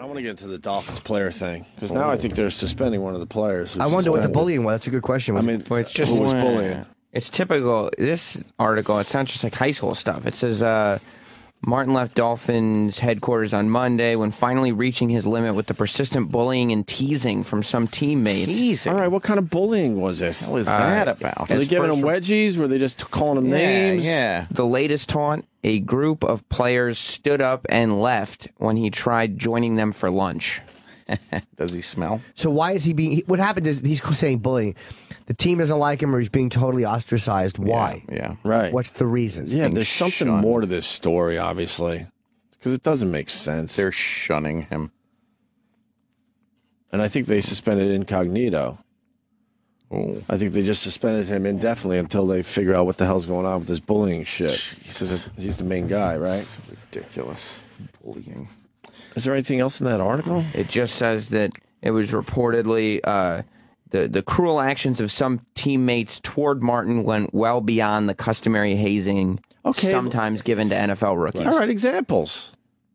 I want to get into the Dolphins player thing because now I think they're suspending one of the players. I wonder what the bullying was. That's a good question. It's just who was bullying? It's typical. This article, it sounds just like high school stuff. It says Martin left Dolphins headquarters on Monday when finally reaching his limit with the persistent bullying and teasing from some teammates. Teasing? All right, what kind of bullying was this? What was that about? Were they giving him wedgies? Were they just calling him names? Yeah. The latest taunt, a group of players stood up and left when he tried joining them for lunch. Does he smell? So why is he being... What happened is he's saying bullying. The team doesn't like him or he's being totally ostracized. Why? Yeah. Right. What's the reason? Yeah, there's something more to this story, obviously, because it doesn't make sense. They're shunning him. And I think they suspended Incognito. Oh. I think they just suspended him indefinitely until they figure out what the hell's going on with this bullying shit. He's the main guy, right? It's ridiculous. Bullying. Is there anything else in that article? It just says that it was reportedly the cruel actions of some teammates toward Martin went well beyond the customary hazing sometimes given to NFL rookies. All right, examples.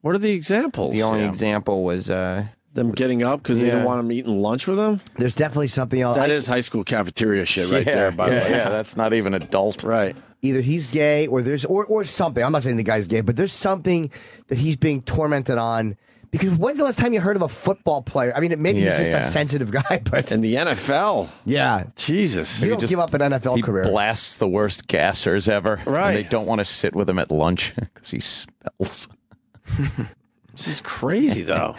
What are the examples? The only example was... them getting up because they didn't want him eating lunch with them? There's definitely something else. That is high school cafeteria shit right there, by the way. Yeah, that's not even adult. Right. Either he's gay or there's or something. I'm not saying the guy's gay, but there's something that he's being tormented on. Because when's the last time you heard of a football player? I mean, maybe he's just a sensitive guy, but in the NFL, Jesus, you don't give up an NFL career. He blasts the worst gassers ever, right? And they don't want to sit with him at lunch because he smells. This is crazy, though.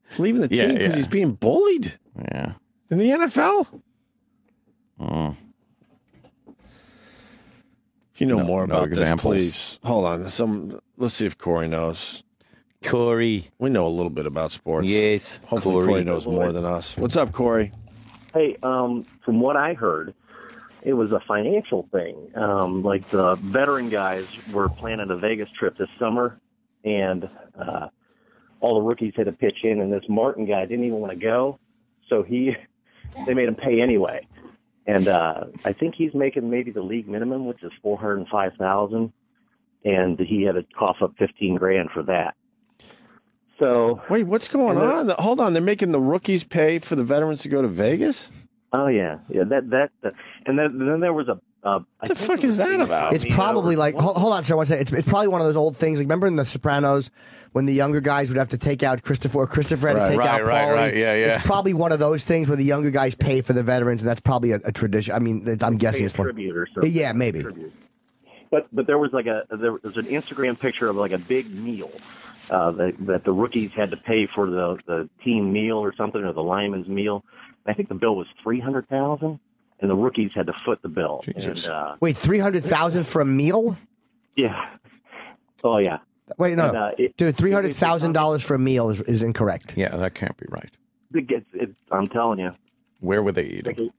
He's leaving the team because he's being bullied. Yeah, in the NFL. If you know more about this, please hold on. Let's see if Corey knows. Corey, we know a little bit about sports. Yes, hopefully Corey knows more than us. What's up, Corey? Hey, from what I heard, it was a financial thing. Like the veteran guys were planning a Vegas trip this summer, and all the rookies had to pitch in, and this Martin guy didn't even want to go, so they made him pay anyway. And I think he's making maybe the league minimum, which is $405,000, and he had to cough up $15,000 for that. So wait, what's going on? Hold on, they're making the rookies pay for the veterans to go to Vegas? Oh yeah. That and then there was a. What the fuck is that about? It's probably like hold on, sir. One second. It's probably one of those old things. Like, remember in The Sopranos when the younger guys would have to take out Christopher had to take out Paulie? Right. Yeah. It's probably one of those things where the younger guys pay for the veterans, and that's probably a tradition. I mean, I'm guessing it's tribute or something. Yeah, maybe. But there was there was an Instagram picture of like a big meal that the rookies had to pay for the team meal or something, or the lineman's meal. I think the bill was $300,000, and the rookies had to foot the bill. And, wait, $300,000 for a meal? Yeah. Oh yeah. Wait, no, dude, $300,000 for a meal is incorrect. Yeah, that can't be right. I'm telling you. Where were they eating?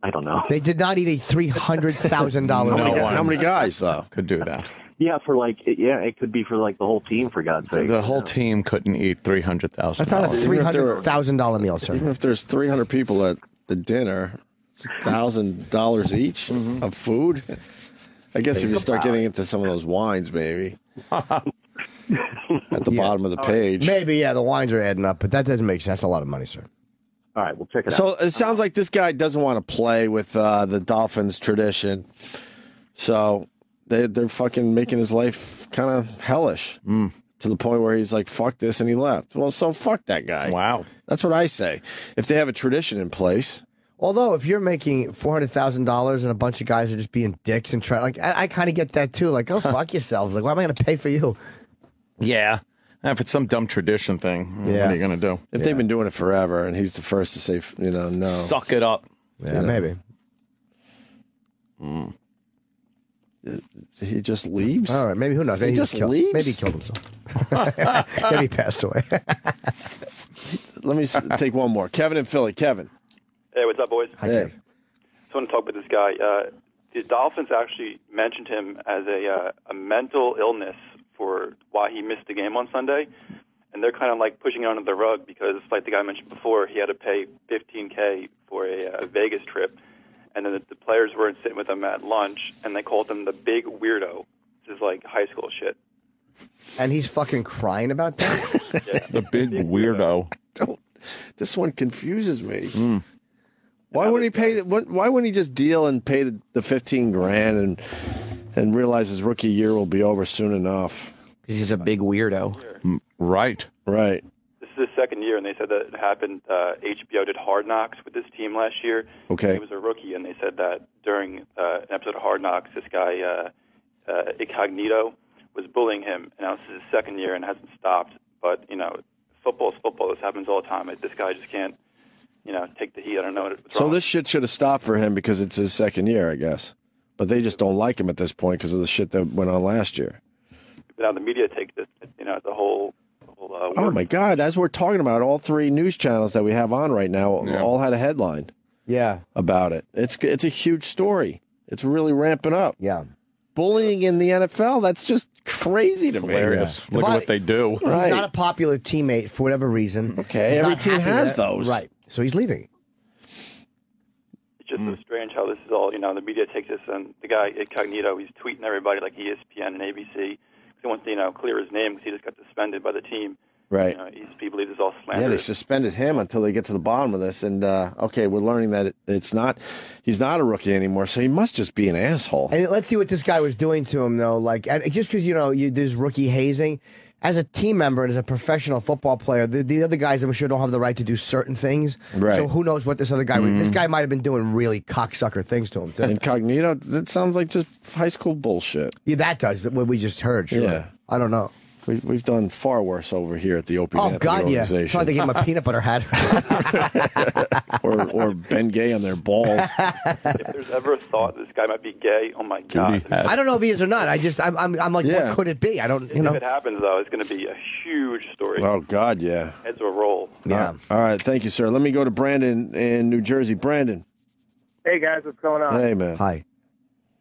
I don't know. They did not eat a $300,000 meal. How many guys though could do that? Yeah, it could be for like the whole team, for God's sake. The whole team couldn't eat $300,000. That's not a $300,000 meal, sir. Even if there's 300 people at the dinner, it's $1,000 each of food. I guess if you start getting into some of those wines, maybe at the bottom of the page, maybe the wines are adding up, but that doesn't make sense. That's a lot of money, sir. All right, we'll check it out. So it sounds like this guy doesn't want to play with the Dolphins tradition. So they're fucking making his life kind of hellish to the point where he's like, fuck this, and he left. Well, so fuck that guy. Wow. That's what I say. If they have a tradition in place. Although, if you're making $400,000 and a bunch of guys are just being dicks and trying, like, I kind of get that too. Like, go fuck yourselves. Like, why am I going to pay for you? Yeah. If it's some dumb tradition thing, what are you going to do? If they've been doing it forever and he's the first to say, no. Suck it up. Yeah, maybe. He just leaves? All right, maybe, who knows? Maybe he just leaves? Maybe he killed himself. Maybe he passed away. Let me take one more. Kevin in Philly. Kevin. Hey, what's up, boys? Hi, Kev. Just want to talk with this guy. The Dolphins actually mentioned him as a mental illness for why he missed the game on Sunday, and they're kind of like pushing it under the rug because, like the guy mentioned before, he had to pay $15,000 for a Vegas trip, and then the players weren't sitting with him at lunch, and they called him the big weirdo. This is like high school shit. And he's fucking crying about that? The big weirdo. This one confuses me. Why wouldn't he pay? Why wouldn't he just deal and pay the $15,000 and realize his rookie year will be over soon enough? Because he's a big weirdo. Right. Right. This is his second year, and they said that it happened. HBO did Hard Knocks with this team last year. Okay. He was a rookie, and they said that during an episode of Hard Knocks, this guy, Incognito, was bullying him. And now this is his second year and hasn't stopped. But, football is football. This happens all the time. This guy just can't, take the heat. I don't know what's So wrong. this shit should have stopped for him because it's his second year, I guess. But they just don't like him at this point because of the shit that went on last year. Now the media takes this, the whole Oh, my God. As we're talking about, all three news channels that we have on right now all had a headline about it. It's a huge story. It's really ramping up. Yeah. Bullying in the NFL, that's just crazy to me. Hilarious. Look at what they do. He's not a popular teammate for whatever reason. Okay, He's every not team happy has that- those. Right. So he's leaving. It's just so strange how this is all, the media takes this, and the guy, Incognito, he's tweeting everybody like ESPN and ABC. He wants to, clear his name because he just got suspended by the team. Right. He believes it's all slander. Yeah, they suspended him until they get to the bottom of this. And, okay, we're learning that he's not a rookie anymore, so he must just be an asshole. And let's see what this guy was doing to him, though. Like, just because, there's rookie hazing, as a team member and as a professional football player, the other guys, I'm sure, don't have the right to do certain things. Right. So who knows what this other guy this guy might have been doing really cocksucker things to him, too. Incognito, that sounds like just high school bullshit. Yeah, that does, what we just heard, sure. Yeah. I don't know. We've done far worse over here at the Opie Oh, Anthony God, yeah. organization. Probably they gave him a peanut butter hat. or Ben Gay on their balls. If there's ever a thought this guy might be gay, oh my God. I don't know if he is or not. I'm like, what could it be? I don't, If it happens, though, it's going to be a huge story. Oh, God, yeah. Heads will roll. Yeah. All right, thank you, sir. Let me go to Brandon in New Jersey. Brandon. Hey guys, what's going on? Hey, man. Hi.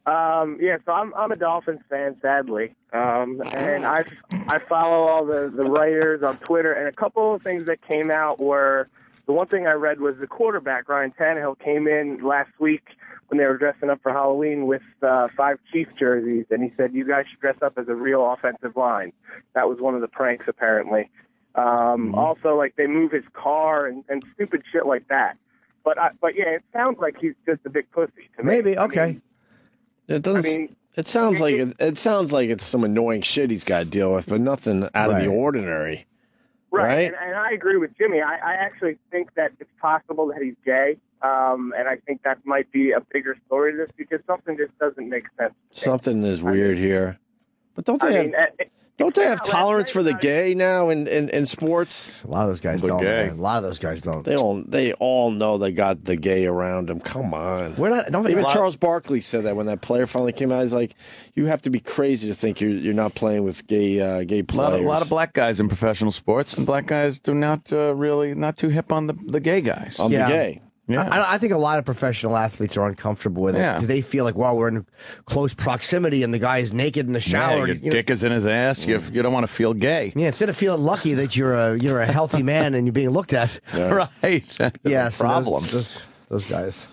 So I'm a Dolphins fan, sadly, and I follow all the writers on Twitter, and a couple of things that came out were, the one thing I read was the quarterback Ryan Tannehill came in last week when they were dressing up for Halloween with 5 Chiefs jerseys, and he said, "You guys should dress up as a real offensive line." That was one of the pranks, apparently. Also, like, they move his car and stupid shit like that. But yeah, it sounds like he's just a big pussy to me. Maybe, okay. I mean, It doesn't. It sounds like it's some annoying shit he's got to deal with, but nothing out of the ordinary. Right. And I agree with Jimmy. I actually think that it's possible that he's gay, and I think that might be a bigger story to this because something just doesn't make sense. Something is weird here. But don't they have tolerance for the gay now in sports? A lot of those guys don't. Man. A lot of those guys don't. They all know they got the gay around them. Come on. We're not. Don't Even Charles Barkley said that when that player finally came out. He's like, you have to be crazy to think you're not playing with gay players. A lot of black guys in professional sports, and black guys do not too hip on the gay guys. On the gay. Yeah. I think a lot of professional athletes are uncomfortable with it because they feel like, well, we're in close proximity and the guy is naked in the shower. Yeah, your dick is in his ass. You don't want to feel gay. Yeah, instead of feeling lucky that you're a healthy man and you're being looked at. Yeah. Right. Yeah, problem. Those guys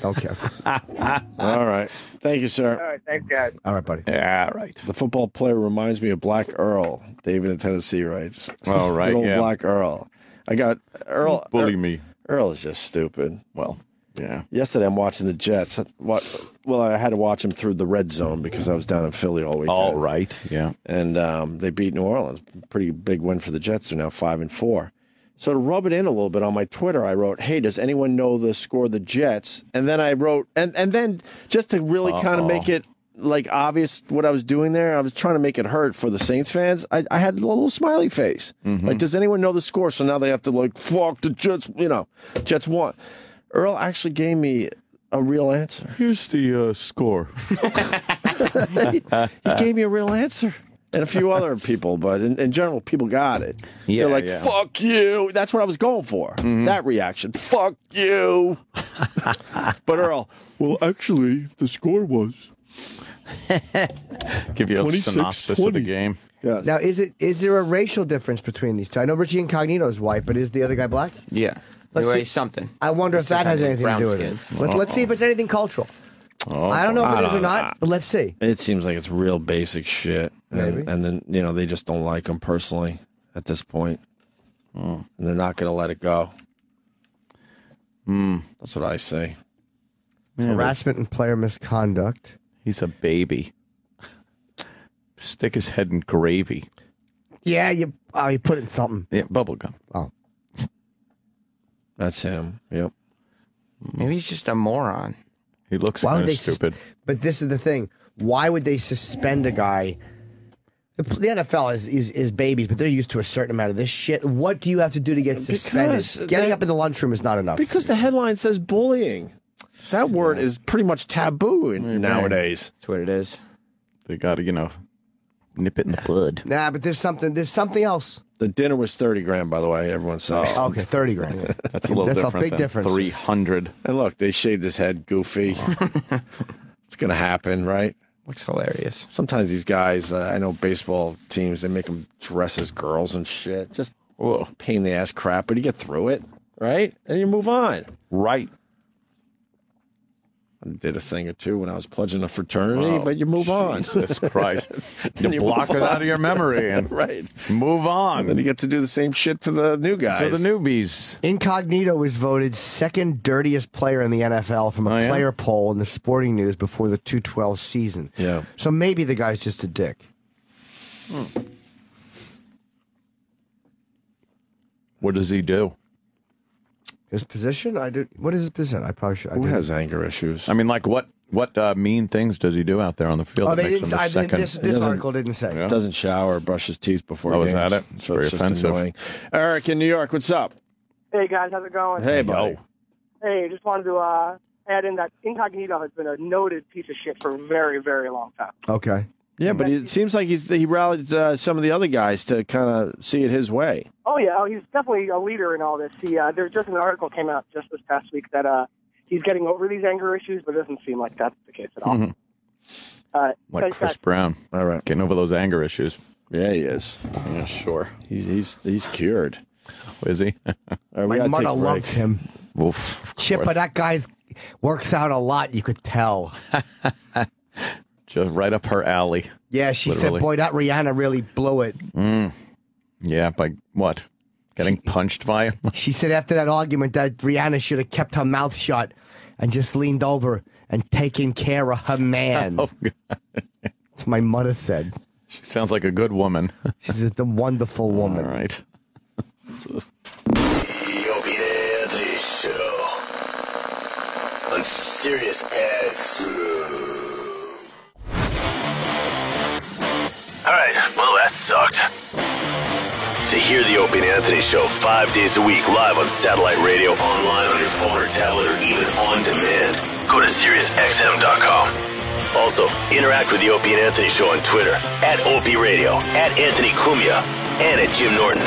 don't care. All right. Thank you, sir. All right, thanks, guys. All right, buddy. Yeah, right. The football player reminds me of Black Earl. David in Tennessee writes. Oh, right. Good old yeah. Black Earl. I got Earl. Bully me. Earl is just stupid. Well, yeah. Yesterday I'm watching the Jets. Well, I had to watch them through the red zone because I was down in Philly all weekend. All right, yeah. And they beat New Orleans. Pretty big win for the Jets. They're now 5-4. So to rub it in a little bit on my Twitter, I wrote, "Hey, does anyone know the score of the Jets?" And then I wrote, and then just to really kind of make it like obvious what I was doing there, I was trying to make it hurt for the Saints fans. I had a little smiley face. Like, does anyone know the score? So now they have to like, fuck the Jets. Jets won. Earl actually gave me a real answer. Here's the score. He gave me a real answer. And a few other people, but in general, people got it. Yeah, they're like, fuck you. That's what I was going for. That reaction. Fuck you. But Earl, well, actually, the score was... Give you a synopsis of the game. Yes. Now, is there a racial difference between these two? I know Richie Incognito is white, but is the other guy black? Yeah. Let's Anyway, see. something. I wonder if that has anything to do with Brown it. Let's see if it's anything cultural. Oh, I don't know if I it is don't or not, but let's see. It seems like it's real basic shit. Maybe. And then, they just don't like him personally at this point. And they're not going to let it go. That's what I say. Harassment and player misconduct. He's a baby. Stick his head in gravy. Yeah, you put it in something. Yeah, bubble gum. Oh. That's him. Yep. Maybe he's just a moron. He looks Why kind would of they stupid. But this is the thing. Why would they suspend a guy? The NFL is babies, but they're used to a certain amount of this shit. What do you have to do to get suspended? Because Getting up in the lunchroom is not enough. Because the headline says bullying. That word is pretty much taboo nowadays. That's what it is. They got to, nip it in the bud. Nah, but there's something else. The dinner was $30,000, by the way. Everyone's saying. Okay, $30,000. That's a little That's different. a big difference. 300. And look, they shaved his head goofy. It's going to happen, right? Looks hilarious. Sometimes these guys, I know baseball teams, they make them dress as girls and shit. Just pain in the ass crap, but you get through it, right? And you move on. Right. I did a thing or two when I was pledging a fraternity, but you move on. Jesus Christ. you block it out of your memory and right. Move on. And then you get to do the same shit to the new guys. To the newbies. Incognito was voted second dirtiest player in the NFL from a player poll in the Sporting News before the 2-12 season. Yeah. So maybe the guy's just a dick. What does he do? His position? What is his position? I probably should. Who has anger issues? I mean, like what mean things does he do out there on the field? Oh, that they makes didn't. him the second? This article didn't say. Yeah. Doesn't shower, brush his teeth before Oh, games. is that it? It's very just offensive. annoying. Eric in New York, what's up? Hey guys, how's it going? Hey, buddy. Hey, just wanted to add in that Incognito has been a noted piece of shit for a very, very long time. Okay. Yeah, but it seems like he rallied some of the other guys to kind of see it his way. Oh yeah, he's definitely a leader in all this. There's just an article came out just this past week that he's getting over these anger issues, but it doesn't seem like that's the case at all. Like Chris Brown. All right. Getting over those anger issues. Yeah, he is. Yeah, sure. He's cured. Is he? Right, My mother loves him. Oof, Chipper, that guy works out a lot. You could tell. Just right up her alley. Yeah, she Literally. said, boy, that Rihanna really blew it. Yeah, by what? Getting punched by him? She said after that argument that Rihanna should have kept her mouth shut and just leaned over and taken care of her man. Oh, God. That's what my mother said. She sounds like a good woman. She's a wonderful woman. All right. The Opie and Anthony Show on Sirius XM. All right, well, that sucked. To hear the Opie and Anthony Show 5 days a week live on satellite radio, online on your phone or tablet, or even on demand, go to SiriusXM.com. Also, interact with the Opie and Anthony Show on Twitter, @Opie Radio, @Anthony Cumia, and @Jim Norton.